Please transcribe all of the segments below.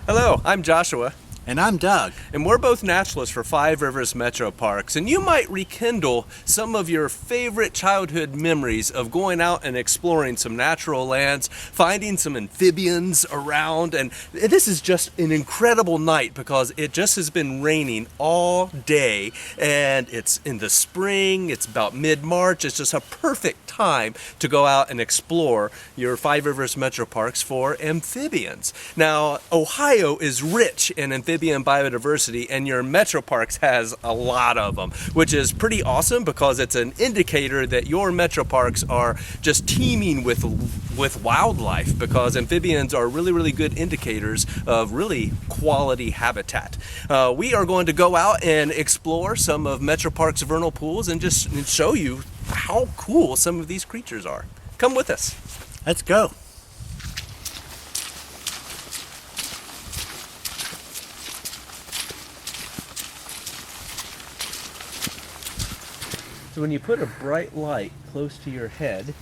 Hello, I'm Joshua. And I'm Doug. And we're both naturalists for Five Rivers MetroParks. And you might rekindle some of your favorite childhood memories of going out and exploring some natural lands, finding some amphibians around. And this is just an incredible night because it just has been raining all day. And it's in the spring, it's about mid-March. It's just a perfect time to go out and explore your Five Rivers MetroParks for amphibians. Now, Ohio is rich in amphibian biodiversity, and your MetroParks has a lot of them, which is pretty awesome because it's an indicator that your MetroParks are just teeming with wildlife, because amphibians are really good indicators of really quality habitat. We are going to go out and explore some of MetroParks' vernal pools and just show you how cool some of these creatures are. Come with us. Let's go. So when you put a bright light close to your head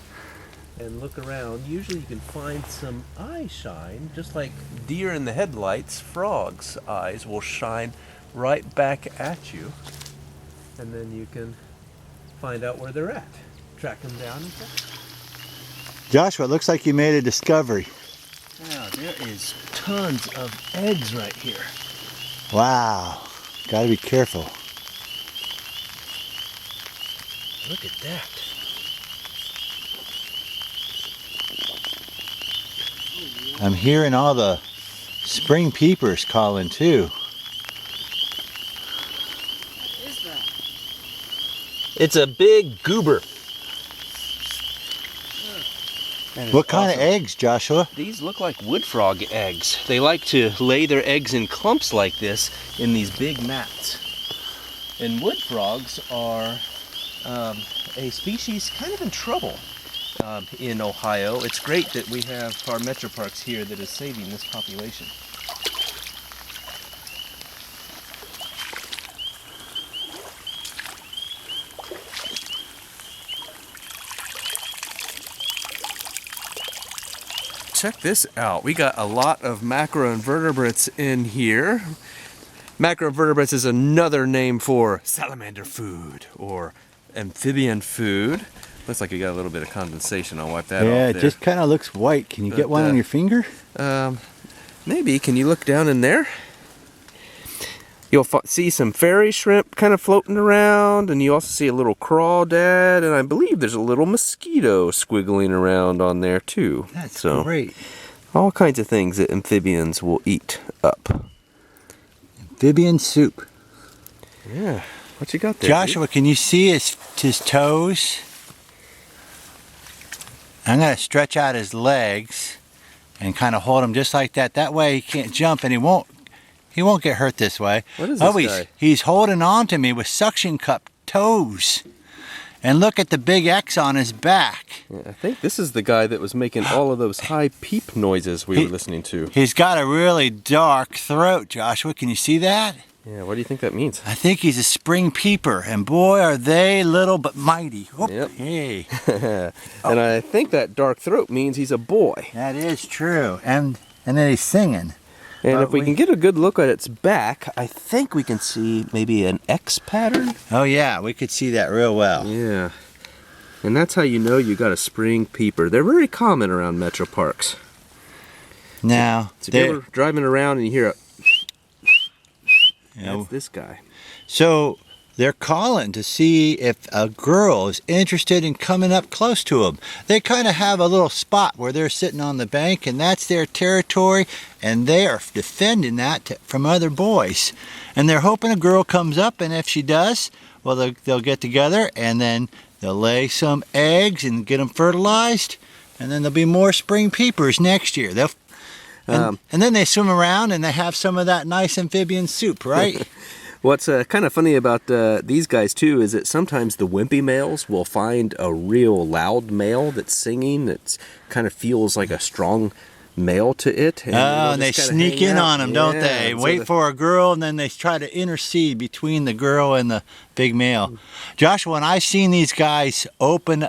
and look around, usually you can find some eye shine, just like deer in the headlights. Frogs' eyes will shine right back at you, and then you can find out where they're at. Track them down. Joshua, it looks like you made a discovery. Wow, there is tons of eggs right here. Wow, gotta be careful. Look at that. I'm hearing all the spring peepers calling too. What is that? It's a big goober. What kind of eggs, Joshua? These look like wood frog eggs. They like to lay their eggs in clumps like this in these big mats. And wood frogs are a species kind of in trouble in Ohio. It's great that we have our MetroParks here that is saving this population. Check this out. We got a lot of macroinvertebrates in here. Macroinvertebrates is another name for salamander food or amphibian food. Looks like you got a little bit of condensation. I'll wipe that off there. Yeah, it just kind of looks white. Can you get one on your finger? Maybe. Can you look down in there? You'll see some fairy shrimp kind of floating around, and you also see a little crawdad, and I believe there's a little mosquito squiggling around on there too. That's great. All kinds of things that amphibians will eat up. Amphibian soup. Yeah. What you got there, Joshua, can you see his toes? I'm going to stretch out his legs and kind of hold him just like that. That way he can't jump and he won't get hurt this way. What is this guy? He's holding on to me with suction cup toes. And look at the big X on his back. Yeah, I think this is the guy that was making all of those high peep noises we were listening to. He's got a really dark throat, Joshua. Can you see that? Yeah, what do you think that means? I think he's a spring peeper, and boy, are they little but mighty. Oop, Yep. Hey. And I think that dark throat means he's a boy. That is true. And then he's singing. And But if we can get a good look at its back, I think we can see maybe an X pattern. Oh yeah, we could see that real well. Yeah. And that's how you know you got a spring peeper. They're very common around MetroParks. Now, So if you're ever driving around and you hear a... you know, That's this guy. so they're calling to see if a girl is interested in coming up close to them. They kind of have a little spot where they're sitting on the bank, and that's their territory, and they are defending that from other boys. And they're hoping a girl comes up, and if she does, well, they'll get together, and then they'll lay some eggs and get them fertilized, and then there'll be more spring peepers next year. And then they swim around, and they have some of that nice amphibian soup, right? What's kind of funny about these guys too is that sometimes the wimpy males will find a real loud male that's singing that kind of feels like a strong male to it. And they sneak in on them, don't they? Wait for a girl, and then they try to intercede between the girl and the big male. Joshua, when I've seen these guys open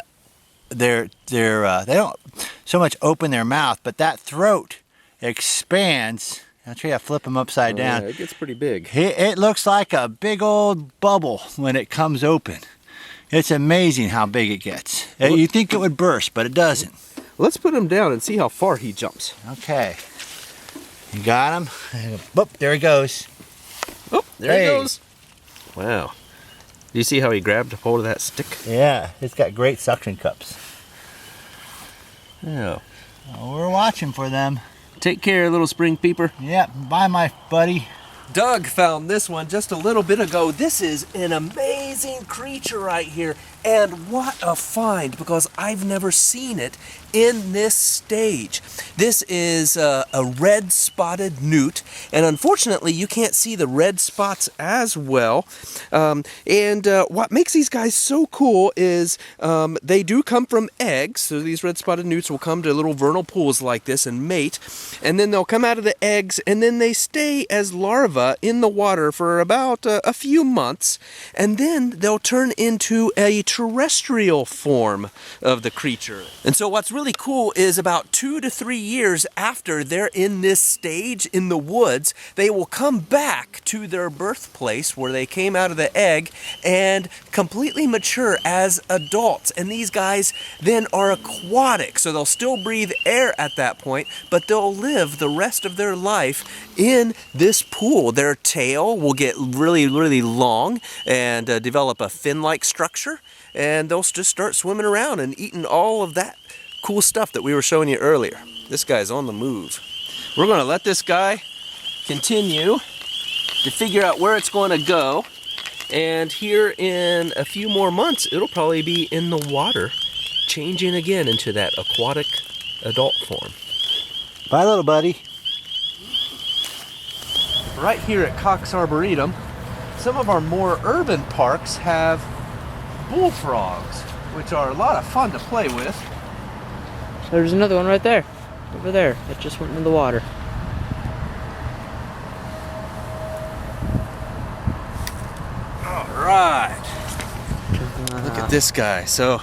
they don't so much open their mouth, but that throat expands I'll try to flip him upside down. Yeah, it gets pretty big. It looks like a big old bubble when it comes open. It's amazing how big it gets. You think it would burst, but it doesn't. Let's put him down and see how far he jumps. Okay. You got him? Boop, there he goes. Oh, there he goes. Wow. Do you see how he grabbed a hold of that stick? Yeah, it's got great suction cups. Yeah. Well, we're watching for them. Take care, little spring peeper. Yep, bye my buddy. Doug found this one just a little bit ago. This is an amazing creature right here. And what a find, because I've never seen it in this stage. This is a red spotted newt, and unfortunately you can't see the red spots as well. What makes these guys so cool is they do come from eggs. So these red spotted newts will come to little vernal pools like this and mate, and then they'll come out of the eggs, and then they stay as larvae in the water for about a few months, and then they'll turn into a terrestrial form of the creature. And so what's really cool is about 2 to 3 years after they're in this stage in the woods, they will come back to their birthplace where they came out of the egg and completely mature as adults. And these guys then are aquatic, so they'll still breathe air at that point, but they'll live the rest of their life in this pool. Their tail will get really, really long and develop a fin-like structure, and they'll just start swimming around and eating all of that cool stuff that we were showing you earlier. This guy's on the move. We're going to let this guy continue to figure out where it's going to go, and here in a few more months it'll probably be in the water, changing again into that aquatic adult form. Bye, little buddy. Right here at Cox Arboretum, some of our more urban parks have bullfrogs, which are a lot of fun to play with. There's another one right there. Over there. It just went into the water. All right. Look at this guy. So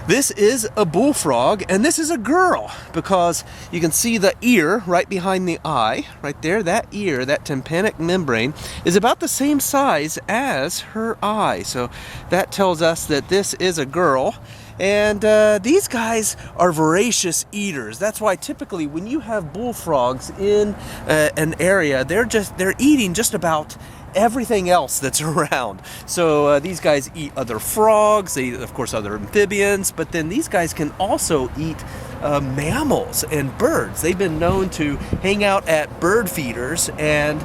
this is a bullfrog, and this is a girl, because you can see the ear right behind the eye, right there. That ear, that tympanic membrane, is about the same size as her eye. So that tells us that this is a girl. And these guys are voracious eaters. That's why typically when you have bullfrogs in an area, they're eating just about everything else that's around. So these guys eat other frogs, they eat, of course, other amphibians, but then these guys can also eat mammals and birds. They've been known to hang out at bird feeders and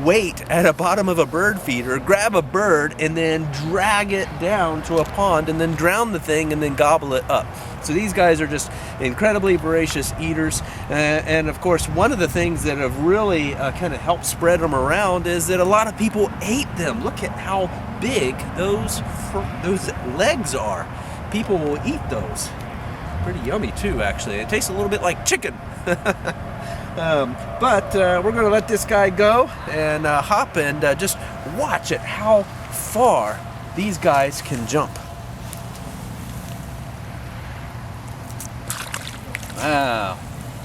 wait at the bottom of a bird feeder, grab a bird, and then drag it down to a pond and then drown the thing and then gobble it up. So these guys are just incredibly voracious eaters, and of course one of the things that have really kind of helped spread them around is that a lot of people ate them. Look at how big those legs are. People will eat those. Pretty yummy too, actually. It tastes a little bit like chicken. But we're going to let this guy go and hop and just watch at how far these guys can jump. Wow,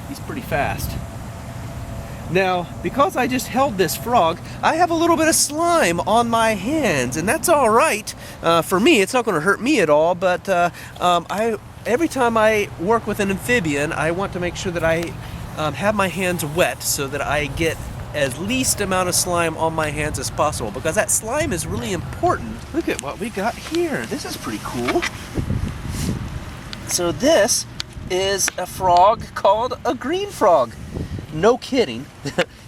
he's pretty fast. Now, because I just held this frog, I have a little bit of slime on my hands, and that's all right. For me, it's not going to hurt me at all, but every time I work with an amphibian, I want to make sure that I have my hands wet so that I get as least amount of slime on my hands as possible, because that slime is really important. Look at what we got here. This is pretty cool. So this is a frog called a green frog. No kidding.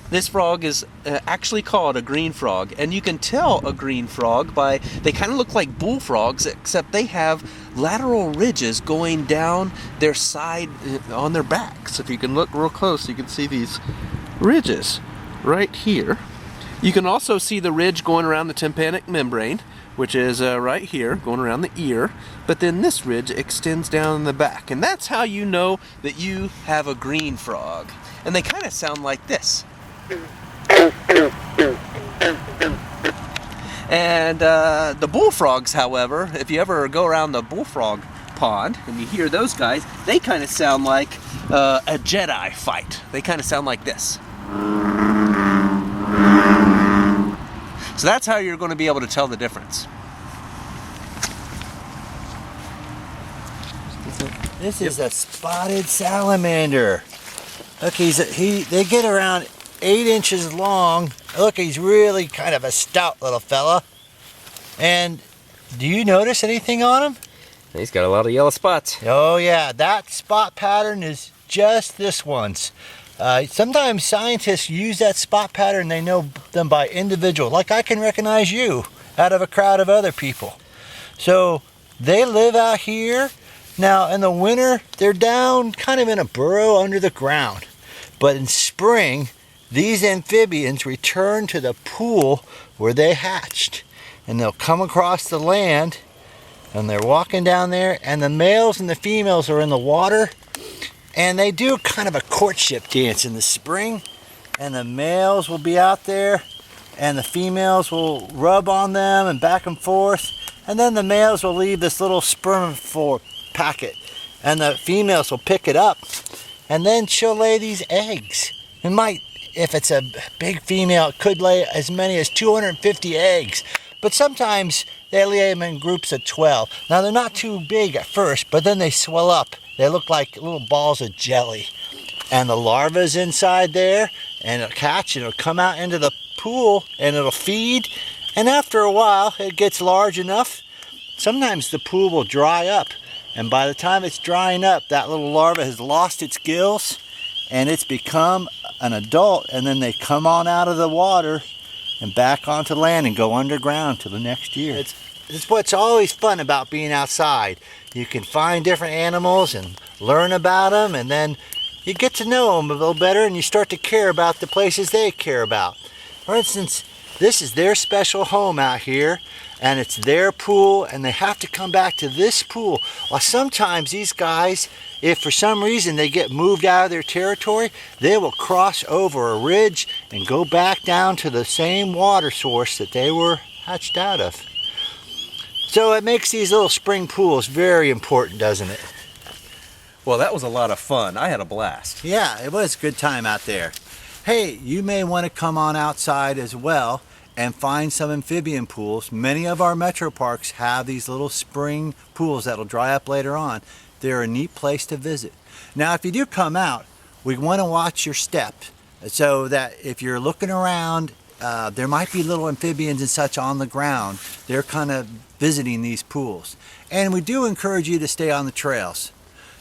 This frog is actually called a green frog, and you can tell a green frog by, they kind of look like bullfrogs, except they have lateral ridges going down their side on their backs. If you can look real close, you can see these ridges right here. You can also see the ridge going around the tympanic membrane, which is right here, going around the ear, but then this ridge extends down in the back, and that's how you know that you have a green frog. And they kind of sound like this. And the bullfrogs, however, if you ever go around the bullfrog pond and you hear those guys, they kind of sound like a Jedi fight. They kind of sound like this. So that's how you're going to be able to tell the difference. This is a spotted salamander. Look, they get around 8 inches long. Look, he's really kind of a stout little fella. And do you notice anything on him? He's got a lot of yellow spots. Oh yeah, that spot pattern is just this one's. Sometimes scientists use that spot pattern, they know them by individual. Like I can recognize you out of a crowd of other people. So they live out here. Now in the winter, they're down kind of in a burrow under the ground. But in spring, these amphibians return to the pool where they hatched. And they'll come across the land, and they're walking down there, and the males and the females are in the water, and they do kind of a courtship dance in the spring, and the males will be out there, and the females will rub on them and back and forth, and then the males will leave this little sperm packet, and the females will pick it up, and then she'll lay these eggs. It might, if it's a big female, it could lay as many as 250 eggs. But sometimes they lay them in groups of 12. Now they're not too big at first, but then they swell up. They look like little balls of jelly. And the larva's inside there, and it'll catch, and it'll come out into the pool, and it'll feed. And after a while, it gets large enough. Sometimes the pool will dry up. And by the time it's drying up, that little larva has lost its gills, and it's become an adult, and then they come on out of the water and back onto land and go underground till the next year. It's what's always fun about being outside. You can find different animals and learn about them, and then you get to know them a little better, and you start to care about the places they care about. For instance, this is their special home out here, and it's their pool, and they have to come back to this pool. Well, sometimes these guys, if for some reason they get moved out of their territory, they will cross over a ridge and go back down to the same water source that they were hatched out of. So it makes these little spring pools very important, doesn't it? Well, that was a lot of fun. I had a blast. Yeah, it was a good time out there. Hey, you may want to come on outside as well and find some amphibian pools. Many of our MetroParks have these little spring pools that'll dry up later on. They're a neat place to visit. Now, if you do come out, we want to watch your step so that if you're looking around, there might be little amphibians and such on the ground. They're kind of visiting these pools. And we do encourage you to stay on the trails.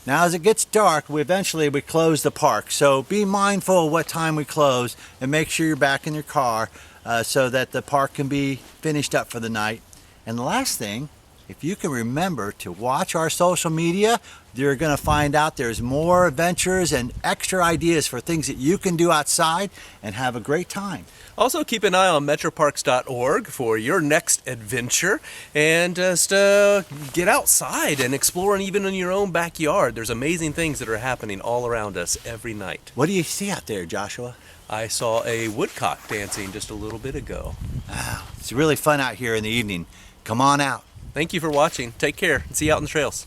Now, as it gets dark, we close the park. So be mindful of what time we close and make sure you're back in your car so that the park can be finished up for the night. And the last thing, if you can remember to watch our social media, you're going to find out there's more adventures and extra ideas for things that you can do outside and have a great time. Also, keep an eye on MetroParks.org for your next adventure, and just get outside and explore, and even in your own backyard. There's amazing things that are happening all around us every night. What do you see out there, Joshua? I saw a woodcock dancing just a little bit ago. Wow, it's really fun out here in the evening. Come on out. Thank you for watching. Take care and see you out on the trails.